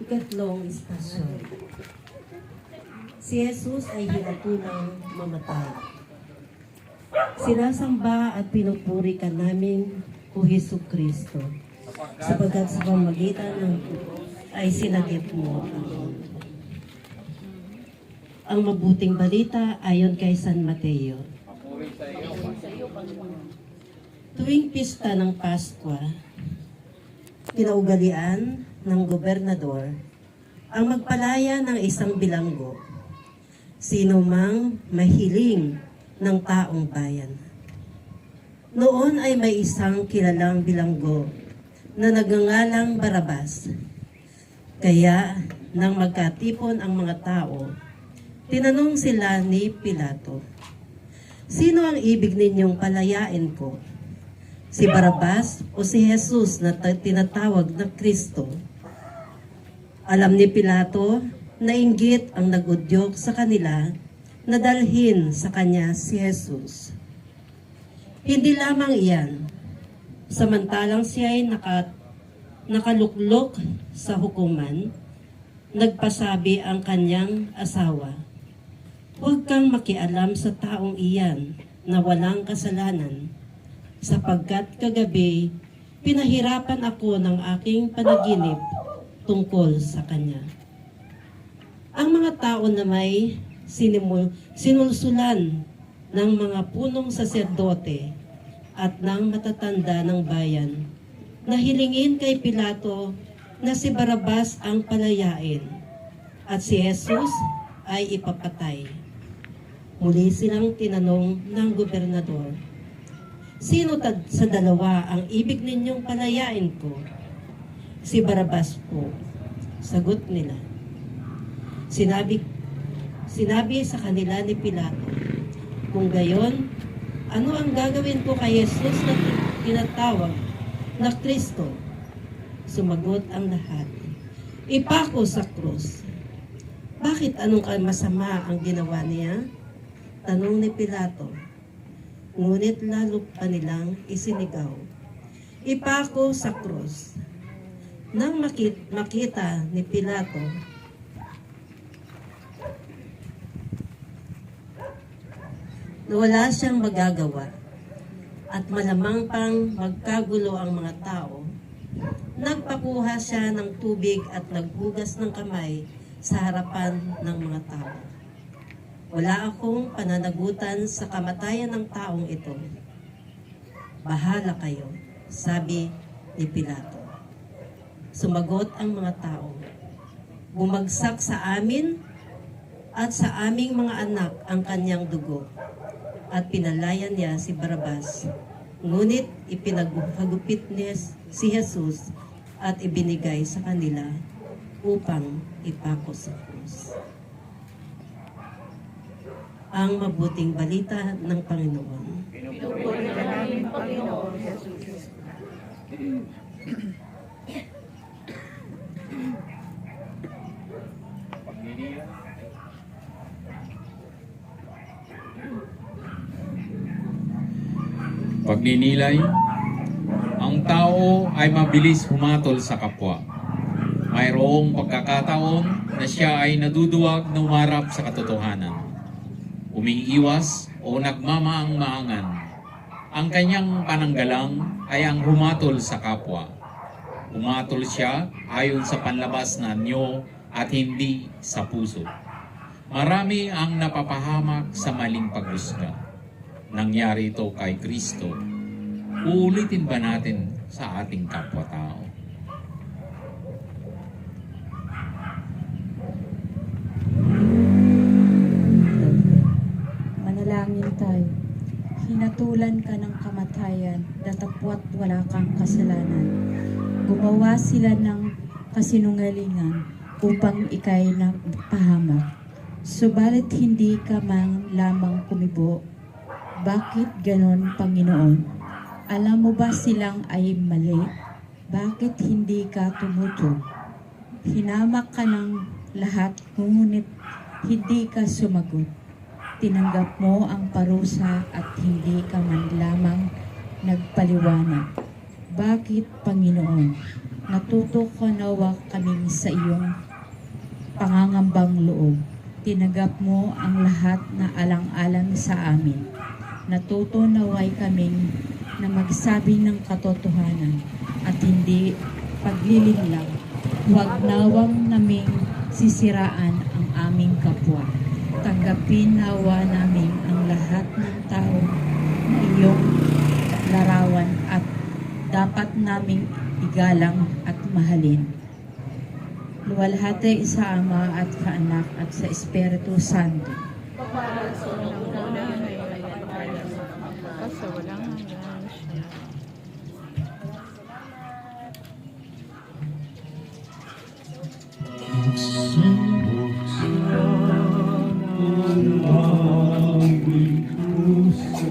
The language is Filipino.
Ikatlong istasyon. Si Jesus ay hinatulang mamatay. Sinasamba at pinupuri ka namin, O Jesucristo, sapagkat sa pamagitan ng ay sinagip mo ako. Ang mabuting balita ayon kay San Mateo. Tuwing pista ng Paskwa, kinaugalian ng gobernador ang magpalaya ng isang bilanggo, sino mang mahiling ng taong bayan. Noon ay may isang kilalang bilanggo na nagngangalang Barabas. Kaya nang magkatipon ang mga tao, tinanong sila ni Pilato, "Sino ang ibig ninyong palayain ko? Si Barabas o si Jesus na tinatawag na Kristo?" Alam ni Pilato na inggit ang nagudyok sa kanila na dalhin sa kanya si Jesus. Hindi lamang iyan, samantalang siya ay nakaluklok sa hukuman, nagpasabi ang kanyang asawa, "Huwag kang makialam sa taong iyan na walang kasalanan, sapagkat kagabi pinahirapan ako ng aking panaginip tungkol sa kanya." Ang mga tao na may sinulsulan ng mga punong saserdote at ng matatanda ng bayan na hilingin kay Pilato na si Barabas ang palayain at si Jesus ay ipapatay. Muli silang tinanong ng gobernador, "Sino sa dalawa ang ibig ninyong palayain ko?" "Si Barabas po," sagot nila. Sinabi sa kanila ni Pilato, "Kung gayon, ano ang gagawin ko kay Jesus na tinatawag na Kristo?" Sumagot ang lahat, "Ipako sa krus." "Bakit anong masama ang ginawa niya?" tanong ni Pilato. Ngunit lalo pa nilang isinigaw, "Ipako sa krus." Nang makita ni Pilato na wala siyang magagawa at malamang pang magkagulo ang mga tao, nagpakuha siya ng tubig at naghugas ng kamay sa harapan ng mga tao. "Wala akong pananagutan sa kamatayan ng taong ito. Bahala kayo," sabi ni Pilato. Sumagot ang mga tao, "Bumagsak sa amin at sa aming mga anak ang kanyang dugo." At pinalayan niya si Barabas. Ngunit ipinaghagupit niya si Jesus at ibinigay sa kanila upang ipako sa krus. Ang mabuting balita ng Panginoon. Pinupuri ka namin, Panginoon Jesus. Pagninilay, ang tao ay mabilis humatol sa kapwa. Mayroong pagkakataon na siya ay naduduwag na umarap sa katotohanan. umiiwas o nagmamaang-maangan. Ang kanyang pananggalang ay ang humatol sa kapwa. Humatol siya ayon sa panlabas na anyo at hindi sa puso. Marami ang napapahamak sa maling paghusga. Nangyari ito kay Kristo. Uulitin ba natin sa ating kapwa-tao? Manalangin tayo. Hinatulan ka ng kamatayan, datapwat wala kang kasalanan. Gumawa sila ng kasinungalingan upang ikay napahamak. Subalit hindi ka man lamang kumibo. Bakit ganon, Panginoon? Alam mo ba silang ay mali? Bakit hindi ka tumutog? Hinamak ka ng lahat, ngunit hindi ka sumagot. Tinanggap mo ang parusa at hindi ka man lamang nagpaliwanag. Bakit, Panginoon? Natuto ko nawa kaming sa iyong pangangambang loob. Tinanggap mo ang lahat na alang-alang sa amin. Natuto naway kaming na magsabi ng katotohanan at hindi paglilinlang. Huwag nawang naming sisiraan ang aming kapwa. Tanggapin nawa namin ang lahat ng tao na iyong larawan at dapat naming igalang at mahalin. Luwalhati sa Ama at sa Anak at sa Espiritu Santo. Basta walang hanggan siya. Ang aming puso